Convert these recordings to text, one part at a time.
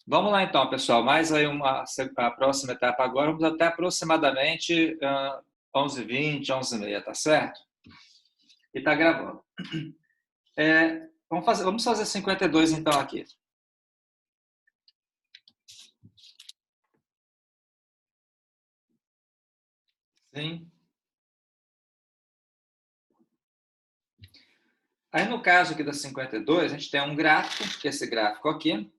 Vamos lá então, pessoal. Mais aí a próxima etapa agora. Vamos até aproximadamente 11h20, 11h30, tá certo? E tá gravando. Vamos fazer 52 então aqui. Sim. Aí no caso aqui da 52, a gente tem um gráfico, que é esse gráfico aqui.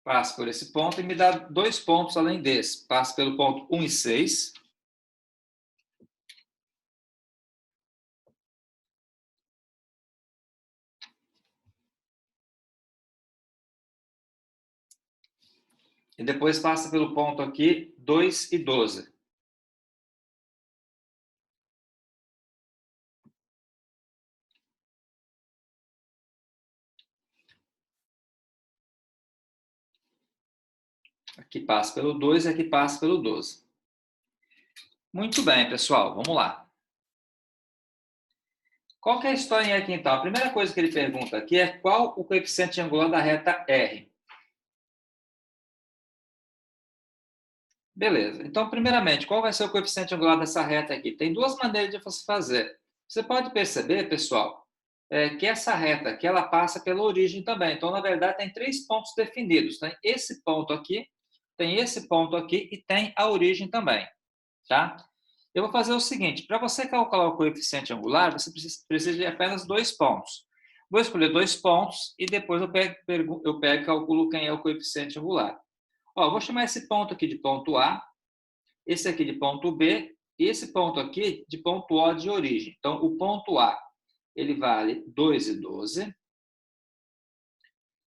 Passa por esse ponto e me dá 2 pontos além desse. Passa pelo ponto 1 e 6. E depois passa pelo ponto aqui 2 e 12. Aqui passa pelo 2 e aqui passa pelo 12. Muito bem, pessoal. Vamos lá. Qual que é a historinha aqui, então? A primeira coisa que ele pergunta aqui é qual o coeficiente angular da reta R. Beleza. Então, primeiramente, qual vai ser o coeficiente angular dessa reta aqui? Tem duas maneiras de você fazer. Você pode perceber, pessoal, que essa reta aqui, ela passa pela origem também. Então, na verdade, tem 3 pontos definidos. Tem esse ponto aqui, tem esse ponto aqui e tem a origem também. Tá? Eu vou fazer o seguinte, para você calcular o coeficiente angular, você precisa de apenas 2 pontos. Vou escolher 2 pontos e depois eu pego e calculo quem é o coeficiente angular. Vou chamar esse ponto aqui de ponto A, esse aqui de ponto B e esse ponto aqui de ponto O de origem. Então, o ponto A, ele vale 2 e 12.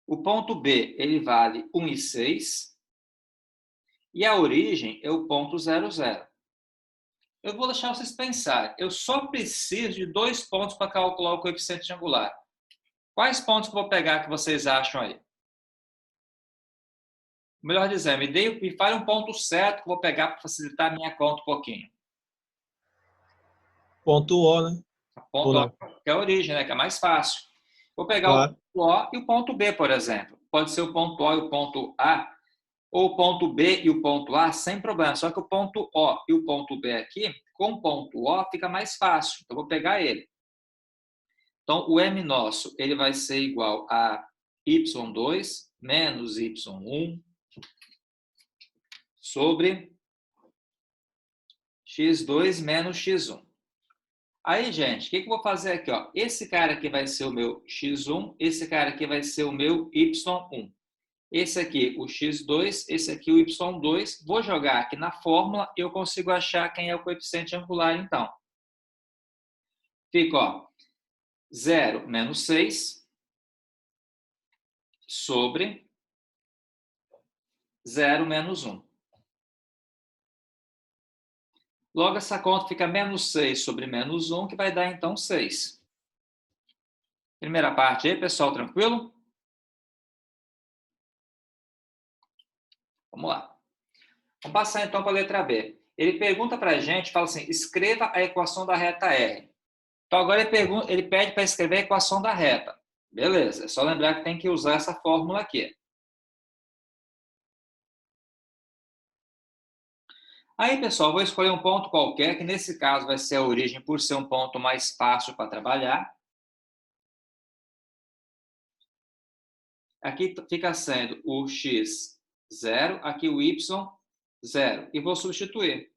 O ponto B, ele vale 1 e 6. E a origem é o ponto 0, 0. Eu vou deixar vocês pensarem. Eu só preciso de 2 pontos para calcular o coeficiente angular. Quais pontos que eu vou pegar que vocês acham aí? Melhor dizendo, me fale um ponto certo que eu vou pegar para facilitar a minha conta um pouquinho. Ponto O, né? Ponto O, que é a origem, né? Que é mais fácil. Vou pegar Claro. o ponto O e o ponto B, por exemplo. Pode ser o ponto O e o ponto A, ou o ponto B e o ponto A, sem problema. Só que o ponto O e o ponto B aqui, com o ponto O, fica mais fácil. Então, eu vou pegar ele. Então, o M nosso, ele vai ser igual a y2 menos y1 sobre x2 menos x1. Aí, gente, o que eu vou fazer aqui? Esse cara aqui vai ser o meu x1, esse cara aqui vai ser o meu y1. Esse aqui, o x2, esse aqui, o y2. Vou jogar aqui na fórmula e eu consigo achar quem é o coeficiente angular, então. Fica, 0 menos 6 sobre 0 menos 1. Logo, essa conta fica menos 6 sobre menos 1, que vai dar, então, 6. Primeira parte aí, pessoal, tranquilo? Vamos lá. Vamos passar, então, para a letra B. Ele pergunta para a gente, fala assim, escreva a equação da reta R. Então, agora ele pede para escrever a equação da reta. Beleza, é só lembrar que tem que usar essa fórmula aqui. Aí, pessoal, vou escolher um ponto qualquer, que nesse caso vai ser a origem, por ser um ponto mais fácil para trabalhar. Aqui fica sendo o x 0, aqui o y 0. E vou substituir.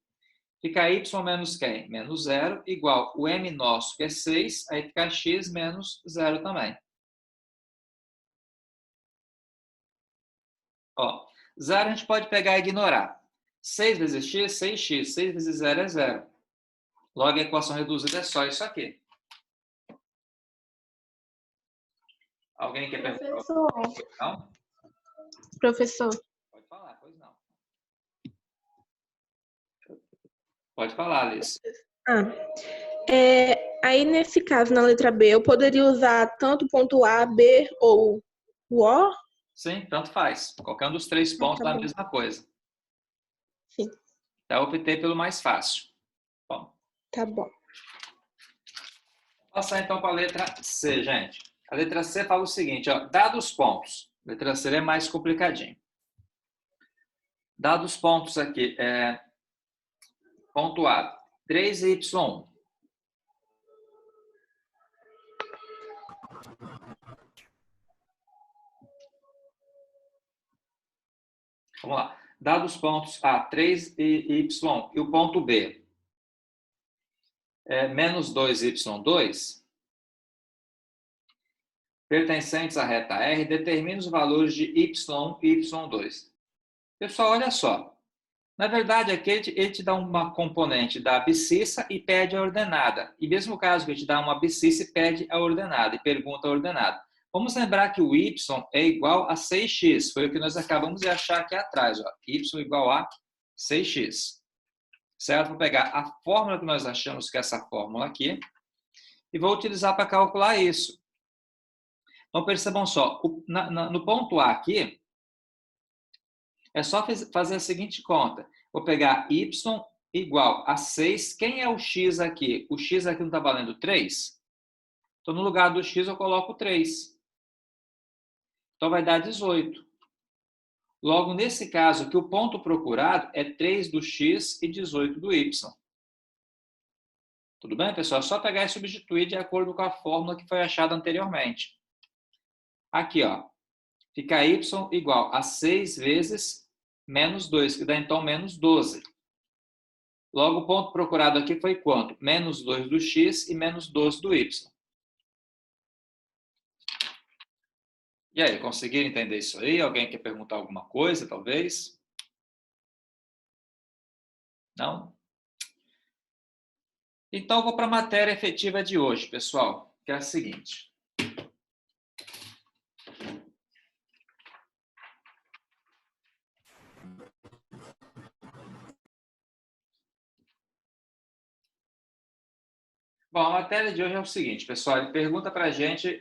Fica y menos quem? Menos 0, igual o m nosso, que é 6, aí fica x menos 0 também. 0 a gente pode pegar e ignorar. 6 vezes x, 6x. 6 vezes 0 é 0. Logo, a equação reduzida é só isso aqui. Alguém quer perguntar? Professor. Não? Professor. Pode falar, pois não. Pode falar, Alice. Aí, nesse caso, na letra B, eu poderia usar tanto o ponto A, B ou o O? Sim, tanto faz. Qualquer um dos 3 pontos dá a mesma coisa. Sim. Eu optei pelo mais fácil. Bom. Tá bom. Passar então para a letra C, gente. A letra C fala o seguinte, ó, dados os pontos. A letra C é mais complicadinho. Dados os pontos aqui, ponto A, 3y1. Vamos lá. Dados os pontos A, 3 e y e o ponto B, menos 2y2, pertencentes à reta R, determina os valores de y1 e y2. Pessoal, olha só. Na verdade, aqui ele te dá uma componente da abscissa e pede a ordenada. E mesmo caso que ele te dá uma abscissa e pede a ordenada, e pergunta a ordenada. Vamos lembrar que o y é igual a 6x. Foi o que nós acabamos de achar aqui atrás. Ó. Y igual a 6x. Certo? Vou pegar a fórmula que nós achamos que é essa fórmula aqui e vou utilizar para calcular isso. Então, percebam só. No ponto A aqui, é só fazer a seguinte conta. Vou pegar y igual a 6. Quem é o x aqui? O x aqui não está valendo 3? Então, no lugar do x, eu coloco 3. Então, vai dar 18. Logo, nesse caso aqui, o ponto procurado é 3 do x e 18 do y. Tudo bem, pessoal? É só pegar e substituir de acordo com a fórmula que foi achada anteriormente. Aqui, ó. Fica y igual a 6 vezes menos 2, que dá então menos 12. Logo, o ponto procurado aqui foi quanto? Menos 2 do x e menos 12 do y. E aí, conseguiram entender isso aí? Alguém quer perguntar alguma coisa, talvez? Não? Então, eu vou para a matéria efetiva de hoje, pessoal, que é a seguinte. Bom, a matéria de hoje é o seguinte, pessoal, ele pergunta para a gente,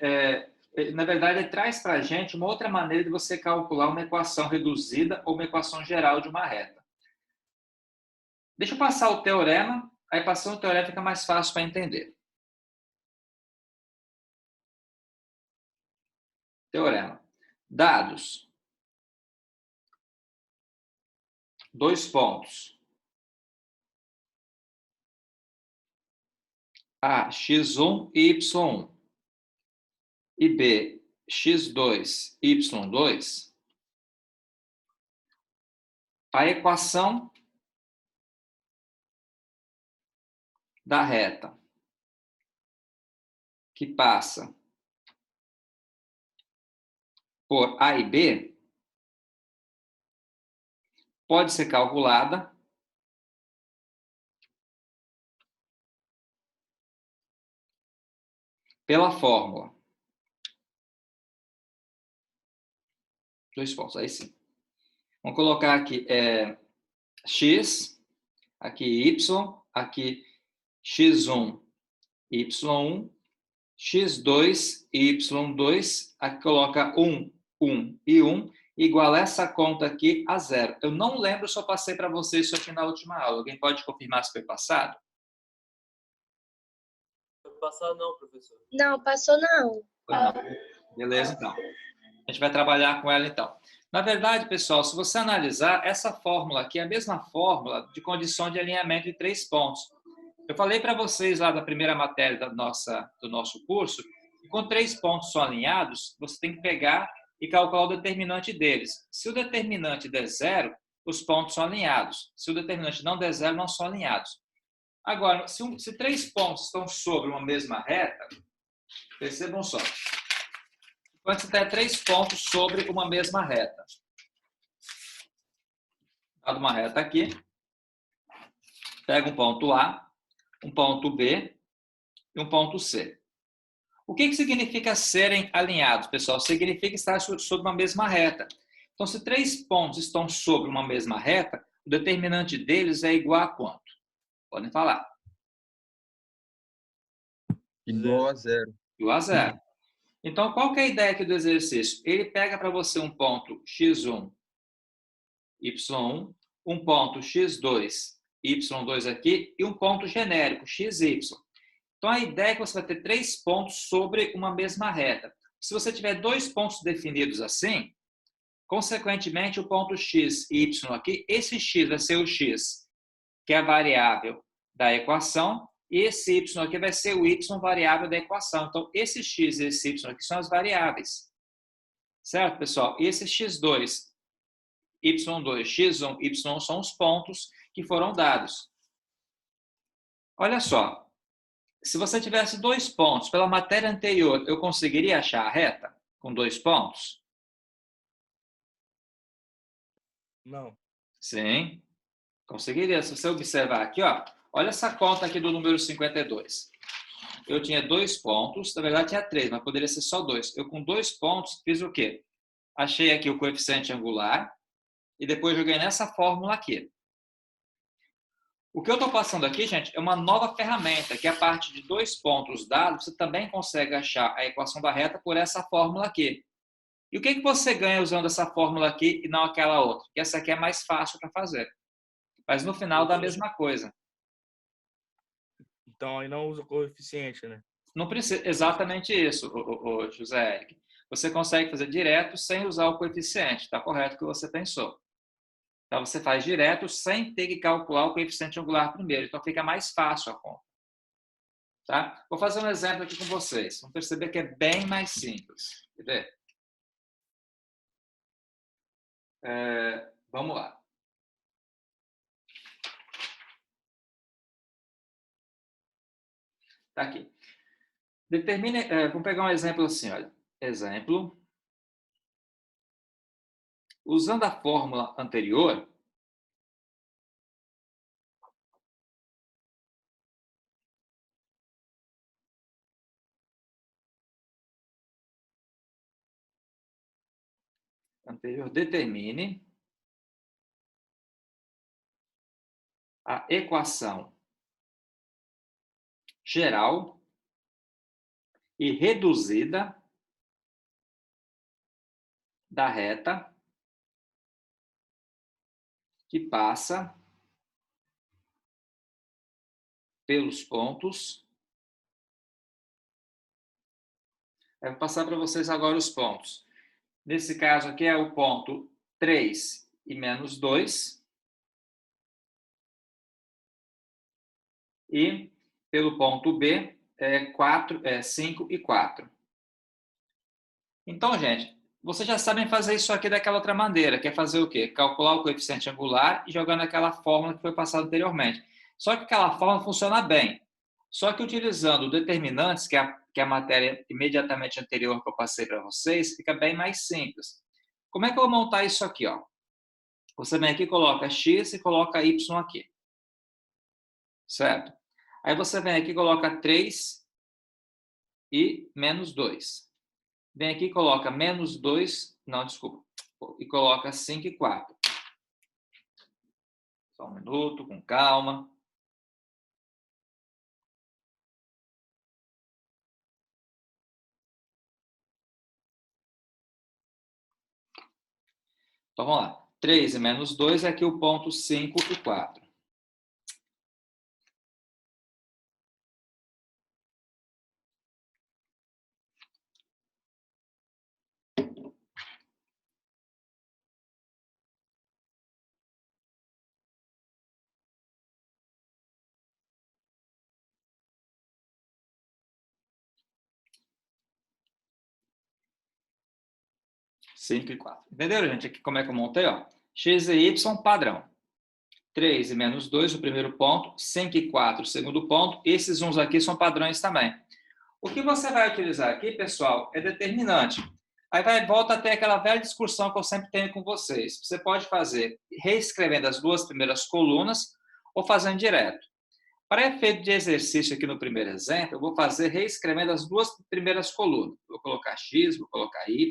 na verdade, ele traz para a gente uma outra maneira de você calcular uma equação reduzida ou uma equação geral de uma reta. Deixa eu passar o teorema, aí passando o teorema fica mais fácil para entender. Teorema. Dados. 2 pontos. A, x1 e y1. E B, x2, y2. A equação da reta que passa por A e B pode ser calculada pela fórmula. 2 pontos, aí sim. Vamos colocar aqui x, aqui y, aqui x1, y1, x2 e y2, aqui coloca 1, 1 e 1, igual a essa conta aqui a 0. Eu não lembro se eu passei para vocês isso aqui na última aula. Alguém pode confirmar se foi passado? Foi passado não, professor. Não, passou não. Foi não. Beleza, então. A gente vai trabalhar com ela, então. Na verdade, pessoal, se você analisar, essa fórmula aqui é a mesma fórmula de condição de alinhamento de 3 pontos. Eu falei para vocês lá da primeira matéria do nosso curso, que com 3 pontos só alinhados, você tem que pegar e calcular o determinante deles. Se o determinante der 0, os pontos são alinhados. Se o determinante não der 0, não são alinhados. Agora, se 3 pontos estão sobre uma mesma reta, percebam só. Quando você tem 3 pontos sobre uma mesma reta. Dado uma reta aqui, pega um ponto A, um ponto B e um ponto C. O que significa serem alinhados, pessoal? Significa estar sobre uma mesma reta. Então, se 3 pontos estão sobre uma mesma reta, o determinante deles é igual a quanto? Podem falar. Igual a 0. Igual a 0. Então, qual que é a ideia aqui do exercício? Ele pega para você um ponto x1, y1, um ponto x2, y2 aqui, e um ponto genérico, xy. Então, a ideia é que você vai ter 3 pontos sobre uma mesma reta. Se você tiver 2 pontos definidos assim, consequentemente, o ponto x e y aqui, esse x vai ser o x, que é a variável da equação, e esse y aqui vai ser o y variável da equação. Então, esse x e esse y aqui são as variáveis. Certo, pessoal? E esse x2, y2, x1, y1 são os pontos que foram dados. Olha só, se você tivesse 2 pontos, pela matéria anterior, eu conseguiria achar a reta com 2 pontos? Não. Sim, conseguiria. Se você observar aqui, ó, olha essa conta aqui do número 52. Eu tinha 2 pontos, na verdade tinha 3, mas poderia ser só 2. Eu com 2 pontos fiz o quê? Achei aqui o coeficiente angular e depois joguei nessa fórmula aqui. O que eu estou passando aqui, gente, é uma nova ferramenta, que a partir de 2 pontos dados, você também consegue achar a equação da reta por essa fórmula aqui. E o que você ganha usando essa fórmula aqui e não aquela outra? Porque essa aqui é mais fácil para fazer. Mas no final dá a mesma coisa. Então aí não usa coeficiente, né? Não precisa, exatamente isso, José Eric. Você consegue fazer direto sem usar o coeficiente. Está correto o que você pensou. Então, você faz direto sem ter que calcular o coeficiente angular primeiro. Então, fica mais fácil a conta. Tá? Vou fazer um exemplo aqui com vocês. Vão perceber que é bem mais simples. Quer ver? Vamos lá. Está aqui. Determine, vamos pegar um exemplo assim, olha. Exemplo. Usando a fórmula anterior, determine a equação geral e reduzida da reta que passa pelos pontos. Eu vou passar para vocês agora os pontos. Nesse caso aqui é o ponto 3 e menos 2. E pelo ponto B, 5 e 4. Então, gente, vocês já sabem fazer isso aqui daquela outra maneira, que é fazer o quê? Calcular o coeficiente angular e jogar naquela fórmula que foi passada anteriormente. Só que aquela fórmula funciona bem. Só que utilizando determinantes, que é a matéria imediatamente anterior que eu passei para vocês, fica bem mais simples. Como é que eu vou montar isso aqui? Ó? Você vem aqui e coloca x e coloca y aqui. Certo? Aí você vem aqui e coloca 3 e menos 2. Vem aqui e coloca menos 2, não, desculpa, e coloca 5 e 4. Só um minuto, com calma. Então, vamos lá. 3 e menos 2 é aqui o ponto 5 e 4. Cinco e 4. Entenderam, gente? Aqui como é que eu montei? Ó. X e Y padrão. 3 e menos 2, o primeiro ponto. 5 e 4, o segundo ponto. Esses uns aqui são padrões também. O que você vai utilizar aqui, pessoal, é determinante. Aí volta até aquela velha discussão que eu sempre tenho com vocês. Você pode fazer reescrevendo as 2 primeiras colunas ou fazendo direto. Para efeito de exercício aqui no primeiro exemplo, eu vou fazer reescrevendo as 2 primeiras colunas. Vou colocar x, vou colocar y,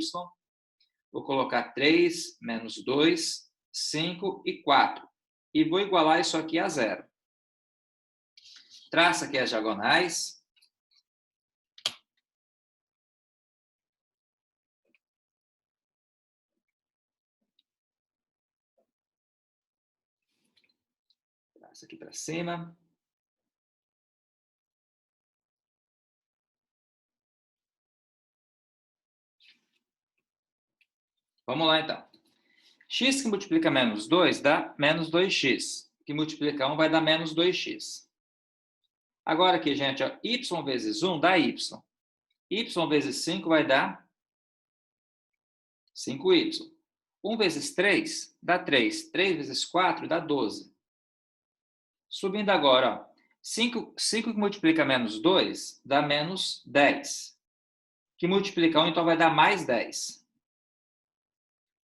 vou colocar 3, menos 2, 5 e 4. E vou igualar isso aqui a 0. Traça aqui as diagonais. Traça aqui para cima. Vamos lá, então. X que multiplica menos 2 dá menos 2x. Que multiplica 1 vai dar menos 2x. Agora aqui, gente, ó, y vezes 1 dá y. Y vezes 5 vai dar 5y. 1 vezes 3 dá 3. 3 vezes 4 dá 12. Subindo agora, ó, 5 que multiplica menos 2 dá menos 10. Que multiplica 1, então vai dar mais 10.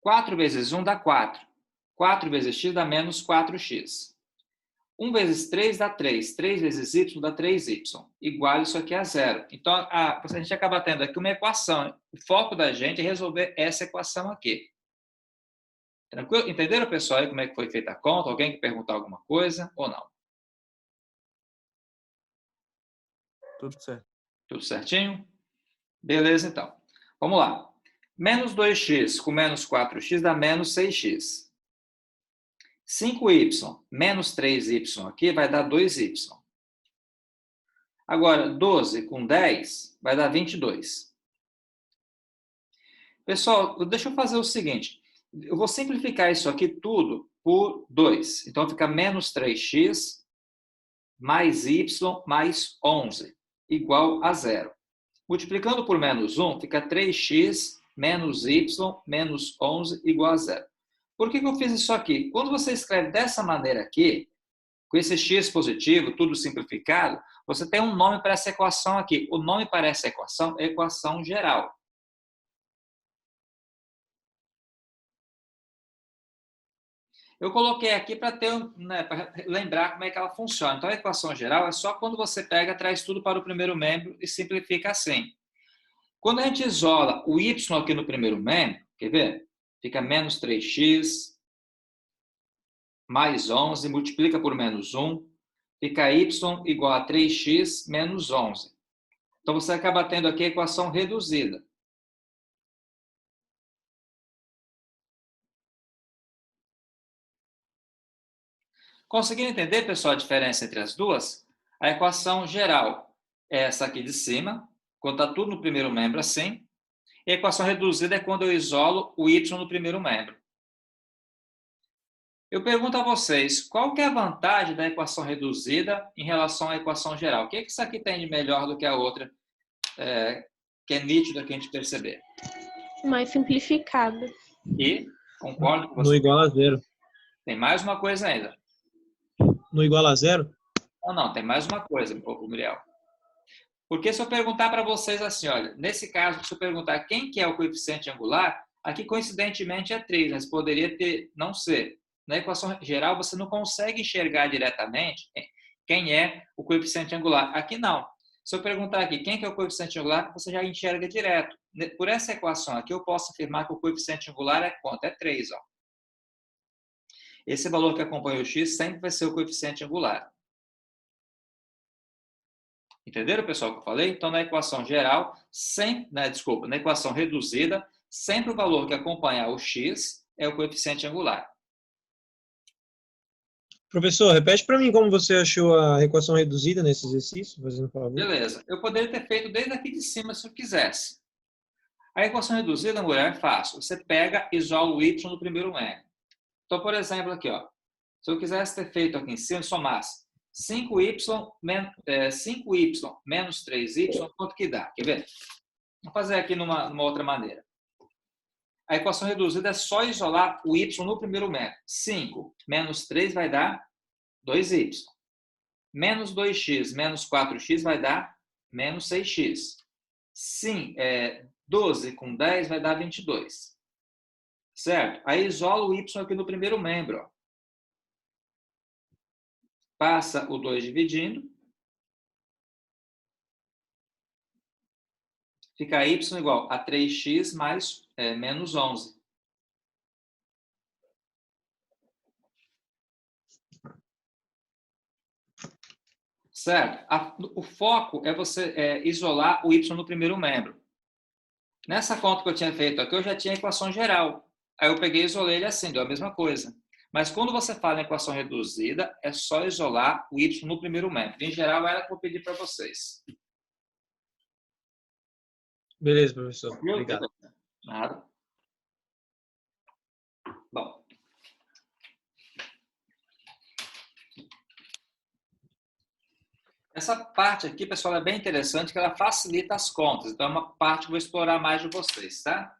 4 vezes 1 dá 4. 4 vezes x dá menos 4x. 1 vezes 3 dá 3. 3 vezes y dá 3y. Igual isso aqui a zero. Então, a gente acaba tendo aqui uma equação. O foco da gente é resolver essa equação aqui. Tranquilo? Entenderam, pessoal, aí como é que foi feita a conta? Alguém quer perguntar alguma coisa ou não? Tudo certo. Tudo certinho? Beleza, então. Vamos lá. Menos 2x com menos 4x dá menos 6x. 5y menos 3y aqui vai dar 2y. Agora, 12 com 10 vai dar 22. Pessoal, deixa eu fazer o seguinte. Eu vou simplificar isso aqui tudo por 2. Então, fica menos 3x mais y mais 11, igual a zero. Multiplicando por menos 1, fica 3x menos y menos 11 igual a zero. Por que eu fiz isso aqui? Quando você escreve dessa maneira aqui, com esse x positivo, tudo simplificado, você tem um nome para essa equação aqui. O nome para essa equação é equação geral. Eu coloquei aqui para lembrar como é que ela funciona. Então, a equação geral é só quando você pega, traz tudo para o primeiro membro e simplifica assim. Quando a gente isola o y aqui no primeiro membro, quer ver? Fica menos 3x mais 11, multiplica por menos 1, fica y igual a 3x menos 11. Então, você acaba tendo aqui a equação reduzida. Conseguiram entender, pessoal, a diferença entre as duas? A equação geral é essa aqui de cima, quando está tudo no primeiro membro assim. E a equação reduzida é quando eu isolo o y no primeiro membro. Eu pergunto a vocês, qual que é a vantagem da equação reduzida em relação à equação geral? O que isso aqui tem de melhor do que a outra, que é nítido aqui a gente perceber? Mais simplificada. E, concordo com você. No igual a zero. Tem mais uma coisa ainda. No igual a zero? Não, tem mais uma coisa, Muriel. Porque se eu perguntar para vocês assim, olha, nesse caso, se eu perguntar quem que é o coeficiente angular, aqui coincidentemente é 3, mas poderia não ser. Na equação geral, você não consegue enxergar diretamente quem é o coeficiente angular. Aqui não. Se eu perguntar aqui quem que é o coeficiente angular, você já enxerga direto. Por essa equação aqui, eu posso afirmar que o coeficiente angular é quanto? É 3. Ó. Esse valor que acompanha o x sempre vai ser o coeficiente angular. Entenderam, pessoal, o que eu falei? Então, na equação geral, na equação reduzida, sempre o valor que acompanha o x é o coeficiente angular. Professor, repete para mim como você achou a equação reduzida nesse exercício, fazendo favor. Beleza. Eu poderia ter feito desde aqui de cima, se eu quisesse. A equação reduzida, mulher, é fácil. Você pega e isola o y no primeiro membro. Então, por exemplo, aqui, ó, se eu quisesse ter feito aqui em cima, somasse 5y menos 3y, quanto que dá? Quer ver? Vamos fazer aqui numa outra maneira. A equação reduzida é só isolar o y no primeiro membro. 5 menos 3 vai dar 2y. Menos 2x menos 4x vai dar menos 6x. Sim, 12 com 10 vai dar 22. Certo? Aí isola o y aqui no primeiro membro. Ó. Passa o 2 dividindo. Fica y igual a 3x mais menos 11. Certo? O foco é você isolar o y no primeiro membro. Nessa conta que eu tinha feito aqui, eu já tinha a equação geral. Aí eu peguei e isolei ele assim, deu a mesma coisa. Mas quando você fala em equação reduzida, é só isolar o y no primeiro membro. Em geral, era o que eu pedi para vocês. Beleza, professor. Obrigado. Nada. Essa parte aqui, pessoal, é bem interessante, que ela facilita as contas. Então, é uma parte que eu vou explorar mais de vocês, tá?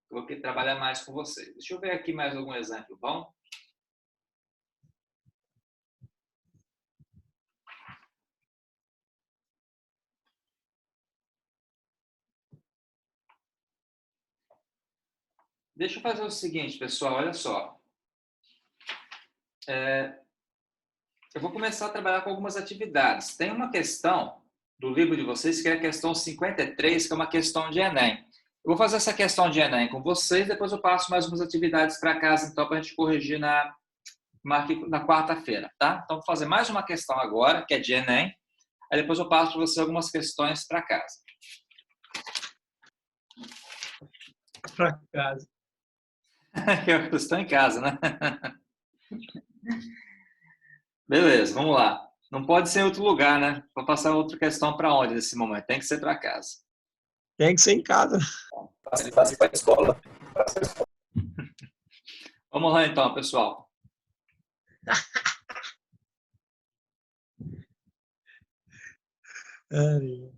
Eu vou aqui trabalhar mais com vocês. Deixa eu ver aqui mais algum exemplo bom. Deixa eu fazer o seguinte, pessoal, olha só. Eu vou começar a trabalhar com algumas atividades. Tem uma questão do livro de vocês, que é a questão 53, que é uma questão de Enem. Eu vou fazer essa questão de Enem com vocês, depois eu passo mais umas atividades para casa, então, para a gente corrigir na quarta-feira, tá? Então, vou fazer mais uma questão agora, que é de Enem, aí depois eu passo para você algumas questões para casa. Para casa. Eu estou em casa, né? Beleza, vamos lá. Não pode ser em outro lugar, né? Vou passar outra questão para onde nesse momento? Tem que ser para casa. Tem que ser em casa. Passe para a escola. Vamos lá então, pessoal. Ai.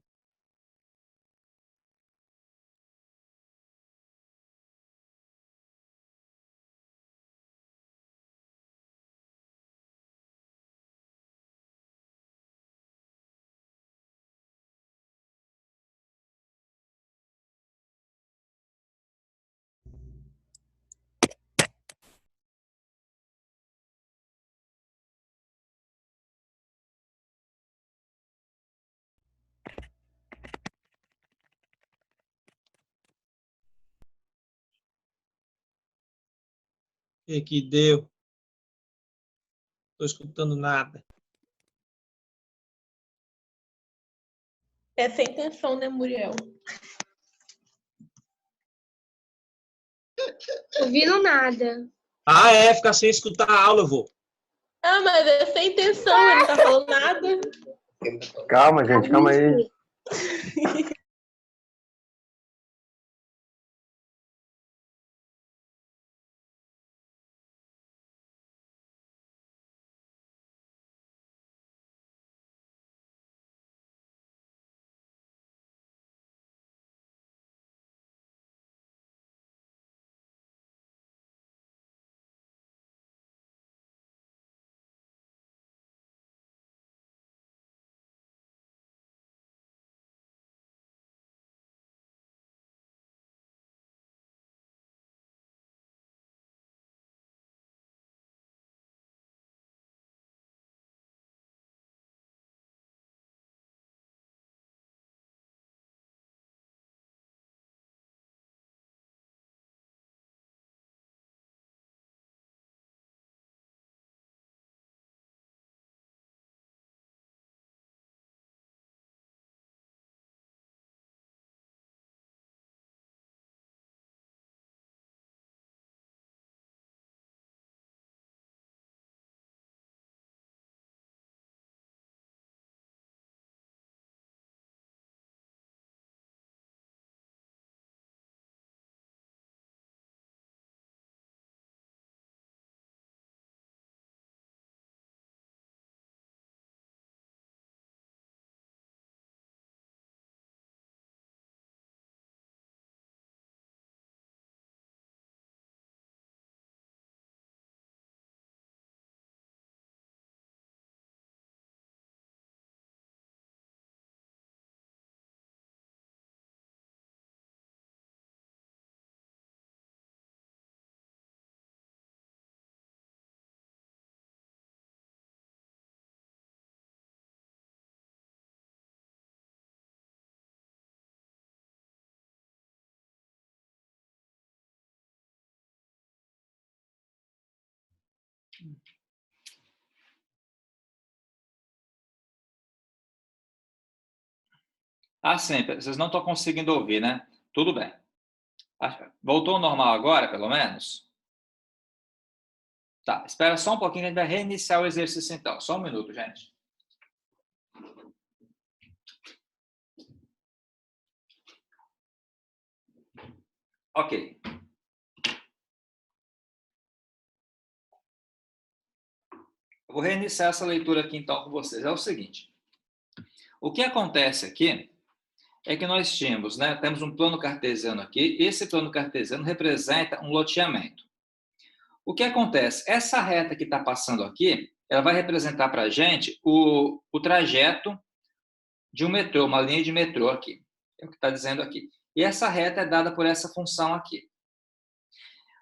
Que deu? Estou escutando nada. É sem intenção, né, Muriel? Ouvindo nada. Ah, é, ficar sem escutar a aula, vô. Ah, mas é sem intenção, ele não tá falando nada. Calma, gente, calma aí. Ah, sim, vocês não estão conseguindo ouvir, né? Tudo bem. Voltou ao normal agora, pelo menos? Tá, espera só um pouquinho, a gente vai reiniciar o exercício então. Só um minuto, gente. Ok. Eu vou reiniciar essa leitura aqui então com vocês. É o seguinte. O que acontece aqui é que nós tínhamos, né, temos um plano cartesiano aqui, esse plano cartesiano representa um loteamento. O que acontece? Essa reta que está passando aqui, ela vai representar para a gente o trajeto de um metrô, uma linha de metrô aqui. É o que está dizendo aqui. E essa reta é dada por essa função aqui.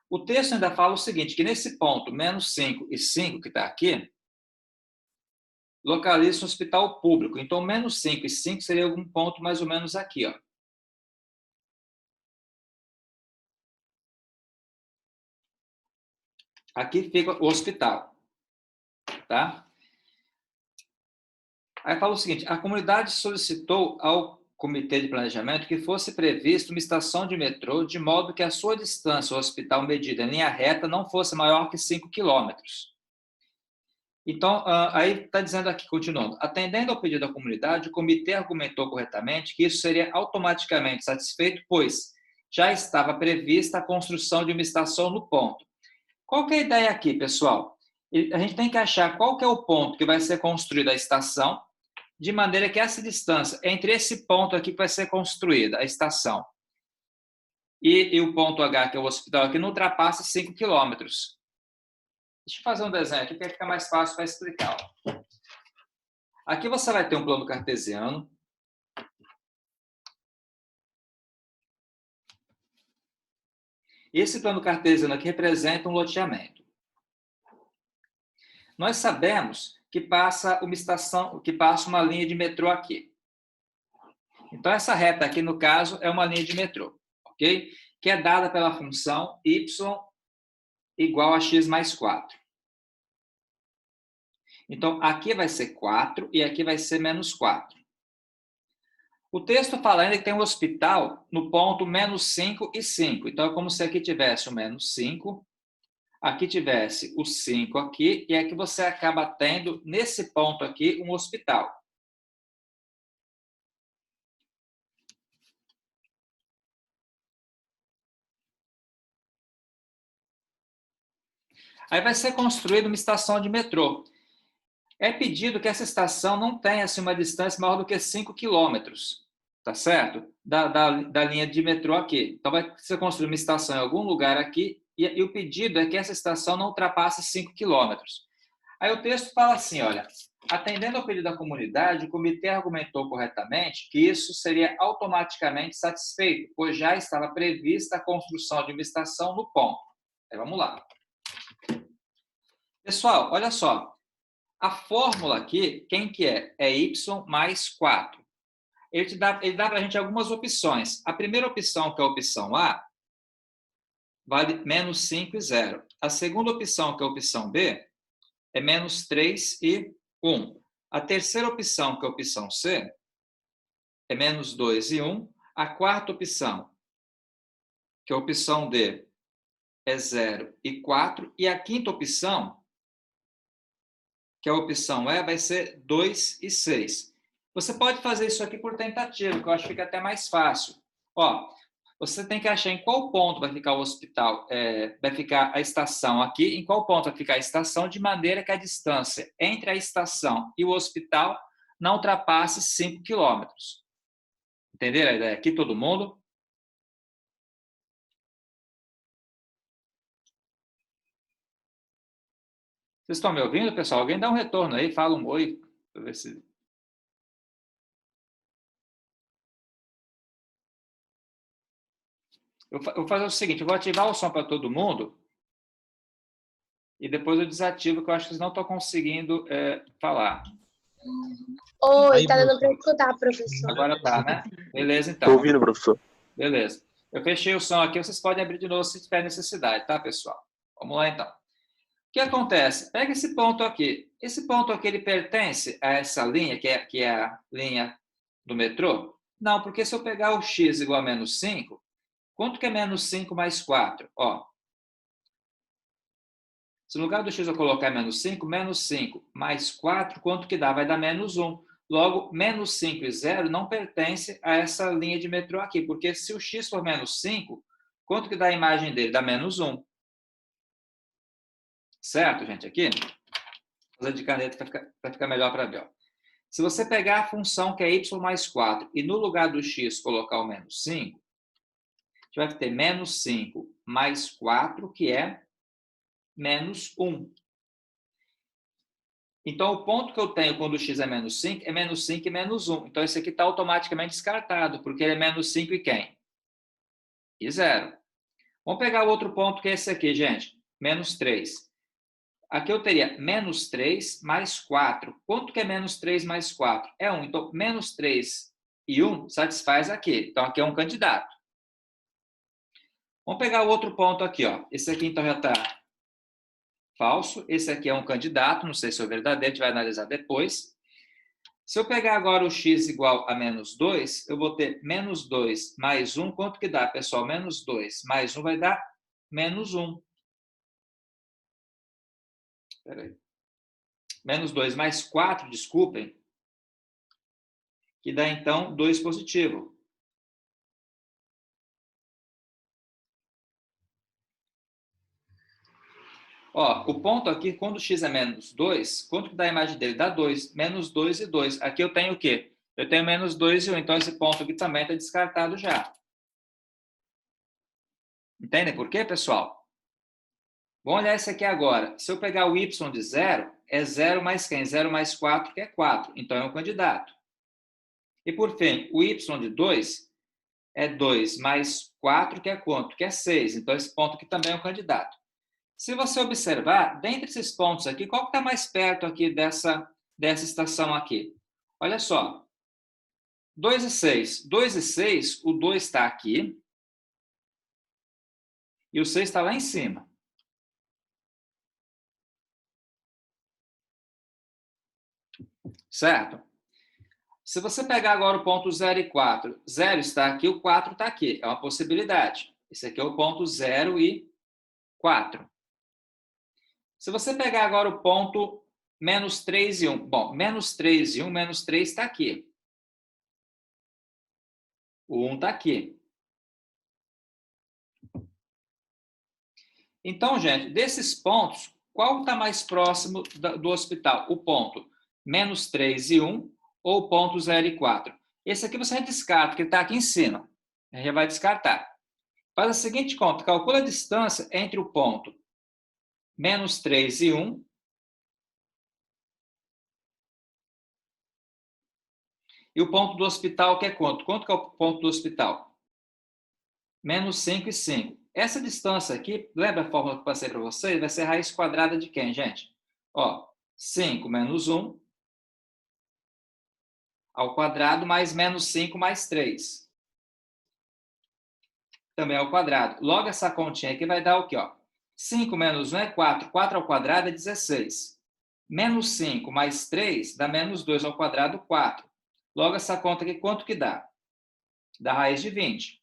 O texto ainda fala o seguinte, que nesse ponto, menos 5 e 5 que está aqui, localiza um hospital público. Então, menos 5 e 5 seria algum ponto mais ou menos aqui, ó. Aqui fica o hospital, tá? Aí fala o seguinte, a comunidade solicitou ao Comitê de Planejamento que fosse prevista uma estação de metrô de modo que a sua distância ao hospital medida em linha reta não fosse maior que 5 quilômetros. Então, aí está dizendo aqui, continuando, atendendo ao pedido da comunidade, o comitê argumentou corretamente que isso seria automaticamente satisfeito, pois já estava prevista a construção de uma estação no ponto. Qual que é a ideia aqui, pessoal? A gente tem que achar qual que é o ponto que vai ser construída a estação, de maneira que essa distância entre esse ponto aqui que vai ser construída, a estação, e o ponto H, que é o hospital, aqui não ultrapassa 5 quilômetros. Deixa eu fazer um desenho aqui, que fica mais fácil para explicar. Aqui você vai ter um plano cartesiano. Esse plano cartesiano aqui representa um loteamento. Nós sabemos que passa uma estação, que passa uma linha de metrô aqui. Então, essa reta aqui, no caso, é uma linha de metrô, ok? Que é dada pela função y igual a x mais 4. Então, aqui vai ser 4 e aqui vai ser menos 4. O texto fala ainda que tem um hospital no ponto menos 5 e 5. Então, é como se aqui tivesse o menos 5, aqui tivesse o 5 aqui, e aqui você acaba tendo, nesse ponto aqui, um hospital. Aí vai ser construída uma estação de metrô. É pedido que essa estação não tenha assim, uma distância maior do que 5 quilômetros, tá certo? Da linha de metrô aqui. Então, vai ser construída uma estação em algum lugar aqui, e o pedido é que essa estação não ultrapasse 5 quilômetros. Aí o texto fala assim, olha, atendendo ao pedido da comunidade, o comitê argumentou corretamente que isso seria automaticamente satisfeito, pois já estava prevista a construção de uma estação no ponto. Aí vamos lá. Pessoal, olha só. A fórmula aqui, quem que é? É y mais 4. Ele dá para a gente algumas opções. A primeira opção, que é a opção A, vale menos 5 e 0. A segunda opção, que é a opção B, é menos 3 e 1. A terceira opção, que é a opção C, é menos 2 e 1. A quarta opção, que é a opção D, é 0 e 4. E a quinta opção, que a opção E, vai ser 2 e 6. Você pode fazer isso aqui por tentativa, que eu acho que fica até mais fácil. Ó, você tem que achar em qual ponto vai ficar o hospital, vai ficar a estação aqui, em qual ponto vai ficar a estação, de maneira que a distância entre a estação e o hospital não ultrapasse 5 quilômetros. Entenderam a ideia aqui, todo mundo? Vocês estão me ouvindo, pessoal? Alguém dá um retorno aí, fala um oi. Deixa eu ver se... Eu vou fazer o seguinte, eu vou ativar o som para todo mundo e depois eu desativo, que eu acho que vocês não estão conseguindo falar. Oi, Aí, tá dando professor. para escutar, professor. Agora tá, né? Beleza, então. Tô ouvindo, professor. Beleza. Eu fechei o som aqui, vocês podem abrir de novo se tiver necessidade, tá, pessoal? Vamos lá, então. O que acontece? Pega esse ponto aqui. Esse ponto aqui, ele pertence a essa linha, que é a linha do metrô? Não, porque se eu pegar o x igual a menos 5, quanto que é menos 5 mais 4? Ó, se no lugar do x eu colocar menos 5 mais 4, quanto que dá? Vai dar menos 1. Logo, menos 5 e 0 não pertence a essa linha de metrô aqui, porque se o x for menos 5, quanto que dá a imagem dele? Dá menos 1. Certo, gente? Aqui, vou fazer de caneta para ficar melhor para ver. Ó. Se você pegar a função que é y mais 4 e no lugar do x colocar o menos 5, a gente vai ter menos 5 mais 4, que é menos 1. Então, o ponto que eu tenho quando o x é menos 5 e menos 1. Então, esse aqui está automaticamente descartado, porque ele é menos 5 e quem? E 0. Vamos pegar o outro ponto, que é esse aqui, gente. Menos 3. Aqui eu teria menos 3 mais 4. Quanto que é menos 3 mais 4? É 1. Então, menos 3 e 1 satisfaz aqui. Então, aqui é um candidato. Vamos pegar o outro ponto aqui, ó. Esse aqui, então, já está falso. Esse aqui é um candidato. Não sei se é verdadeiro, a gente vai analisar depois. Se eu pegar agora o x igual a menos 2, eu vou ter menos 2 mais 1. Quanto que dá, pessoal? Menos 2 mais 1 vai dar menos 1. Espera aí. Menos 2 mais 4, desculpem, que dá, então, 2 positivo. Ó, o ponto aqui, quando x é menos 2, quanto que dá a imagem dele? Dá 2. Menos 2 e 2. Aqui eu tenho o quê? Eu tenho menos 2 e 1. Então, esse ponto aqui também está descartado já. Entendem por quê, pessoal? Vamos olhar esse aqui agora. Se eu pegar o y de 0, é 0 mais quem? 0 mais 4, que é 4. Então, é um candidato. E, por fim, o y de 2 é 2 mais 4, que é quanto? Que é 6. Então, esse ponto aqui também é um candidato. Se você observar, dentre esses pontos aqui, qual que está mais perto aqui dessa estação aqui? Olha só. 2 e 6. 2 e 6, o 2 está aqui. E o 6 está lá em cima. Certo? Se você pegar agora o ponto 0 e 4, 0 está aqui, o 4 está aqui. É uma possibilidade. Esse aqui é o ponto 0 e 4. Se você pegar agora o ponto menos 3 e 1. Bom, menos 3 e 1, menos 3 está aqui. O 1 está aqui. Então, gente, desses pontos, qual está mais próximo do hospital? O ponto menos 3 e 1 ou o ponto 0 e 4? Esse aqui você descarta, porque está aqui em cima. A gente vai descartar. Faz a seguinte conta. Calcula a distância entre o ponto menos 3 e 1 e o ponto do hospital, que é quanto? Quanto que é o ponto do hospital? Menos 5 e 5. Essa distância aqui, lembra a fórmula que eu passei para vocês? Vai ser raiz quadrada de quem, gente? Ó, 5 menos 1 ao quadrado mais menos 5 mais 3. Também ao quadrado. Logo, essa continha aqui vai dar o quê? Ó? 5 menos 1 é 4. 4 ao quadrado é 16. Menos 5 mais 3 dá menos 2 ao quadrado, 4. Logo, essa conta aqui, quanto que dá? Dá raiz de 20.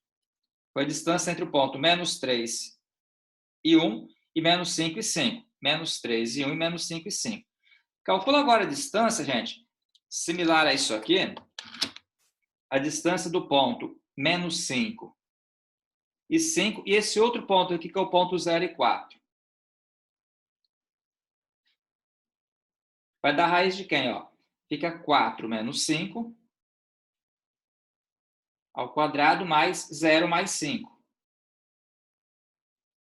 Foi a distância entre o ponto menos 3 e 1 e menos 5 e 5. Menos 3 e 1 e menos 5 e 5. Calcula agora a distância, gente, similar a isso aqui, a distância do ponto menos 5 e 5, e esse outro ponto aqui, que é o ponto 0 e 4. Vai dar raiz de quem? Ó? Fica 4 menos 5 ao quadrado mais 0 mais 5.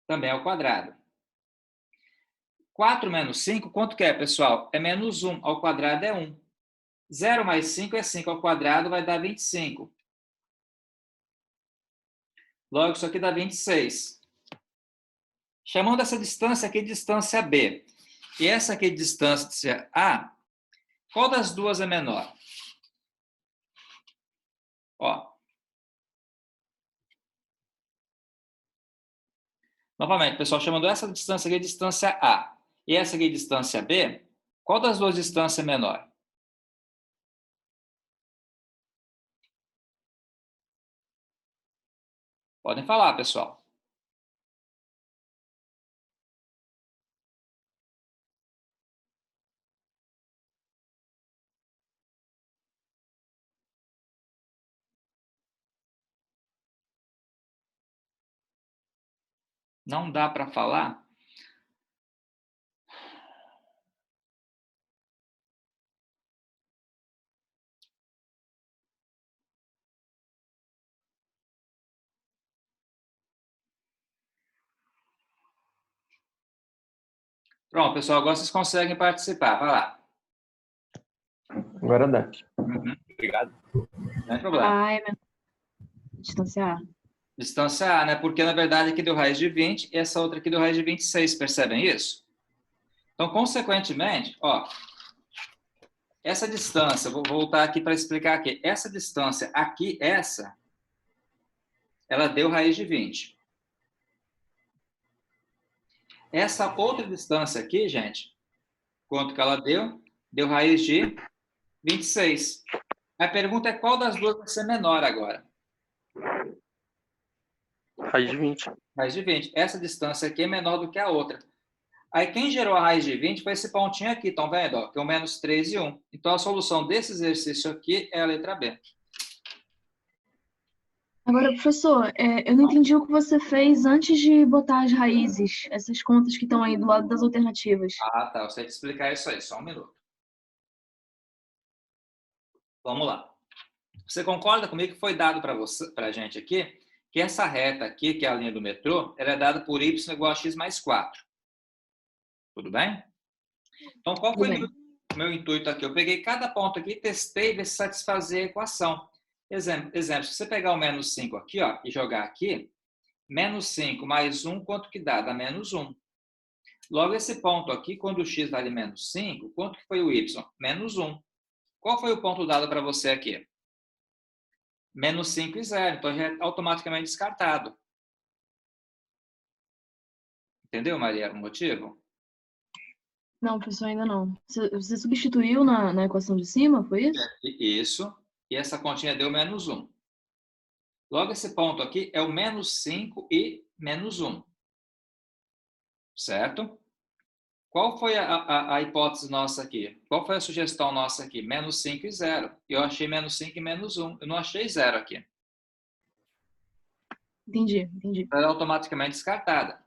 Também ao quadrado. 4 menos 5, quanto que é, pessoal? É menos 1. Ao quadrado é 1. 0 mais 5 é 5 ao quadrado, vai dar 25. Logo, isso aqui dá 26. Chamando essa distância aqui de distância B. E essa aqui de distância A, qual das duas é menor? Ó. Novamente, pessoal, chamando essa distância aqui de distância A e essa aqui de distância B, qual das duas distâncias é menor? Podem falar, pessoal. Não dá para falar? Pronto, pessoal, agora vocês conseguem participar. Vai lá. Agora dá. Obrigado. Não tem problema. É distanciar. Distância A, né? Porque, na verdade, aqui deu raiz de 20 e essa outra aqui deu raiz de 26. Percebem isso? Então, consequentemente, ó, essa distância, vou voltar aqui para explicar aqui. Essa distância aqui, ela deu raiz de 20. Essa outra distância aqui, gente, quanto que ela deu? Deu raiz de 26. A pergunta é qual das duas vai ser menor agora? Raiz de 20. Raiz de 20. Essa distância aqui é menor do que a outra. Aí quem gerou a raiz de 20 foi esse pontinho aqui, estão vendo? Ó, que é o menos 3 e 1. Então a solução desse exercício aqui é a letra B. Agora, professor, eu não entendi o que você fez antes de botar as raízes, essas contas que estão aí do lado das alternativas. Ah, tá. Eu sei te explicar isso aí. Só um minuto. Vamos lá. Você concorda comigo que foi dado para a gente aqui que essa reta aqui, que é a linha do metrô, ela é dada por y igual a x mais 4. Tudo bem? Então, qual foi o meu intuito aqui? Eu peguei cada ponto aqui e testei ver se satisfazia a equação. Exemplo, se você pegar o menos 5 aqui, ó, e jogar aqui, menos 5 mais 1, quanto que dá? Dá menos 1. Logo, esse ponto aqui, quando o x vale menos 5, quanto que foi o y? Menos 1. Qual foi o ponto dado para você aqui? Menos 5 e 0. Então, já é automaticamente descartado. Entendeu, Maria, o motivo? Não, professor, ainda não. Você substituiu na equação de cima, foi isso? Isso. E essa continha deu menos 1. Logo, esse ponto aqui é o menos 5 e menos 1. Certo? Qual foi a hipótese nossa aqui? Qual foi a sugestão nossa aqui? Menos 5 e 0. Eu achei menos 5 e menos 1. Eu não achei 0 aqui. Entendi. Ela é automaticamente descartada.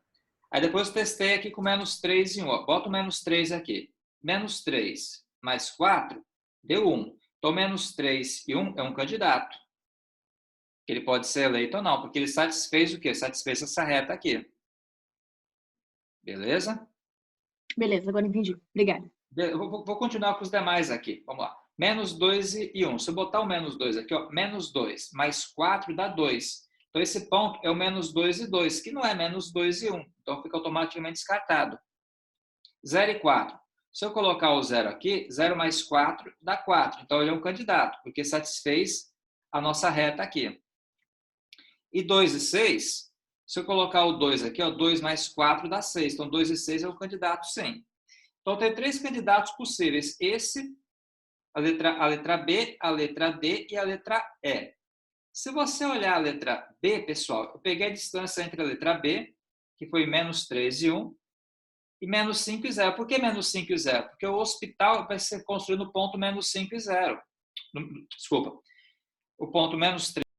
Aí depois eu testei aqui com menos 3 e 1. Ó. Bota o menos 3 aqui. Menos 3 mais 4 deu 1. Então, menos 3 e 1 é um candidato. Ele pode ser eleito ou não, porque ele satisfez o quê? Satisfez essa reta aqui. Beleza? Beleza, agora entendi. Obrigada. Vou continuar com os demais aqui. Vamos lá. Menos 2 e 1. Se eu botar o menos 2 aqui, ó, menos 2 mais 4 dá 2. Então, esse ponto é o menos 2 e 2, que não é menos 2 e 1. Então, fica automaticamente descartado. 0 e 4. Se eu colocar o 0 aqui, 0 mais 4 dá 4. Então, ele é um candidato, porque satisfez a nossa reta aqui. E 2 e 6, se eu colocar o 2 aqui, ó, 2 mais 4 dá 6. Então, 2 e 6 é um candidato, sim. Então, tem 3 candidatos possíveis. Esse, a letra B, a letra D e a letra E. Se você olhar a letra B, pessoal, eu peguei a distância entre a letra B, que foi menos 3 e 1, e menos 5 e 0. Por que menos 5 e 0? Porque o hospital vai ser construído no ponto menos 5 e 0. Desculpa. O ponto menos 3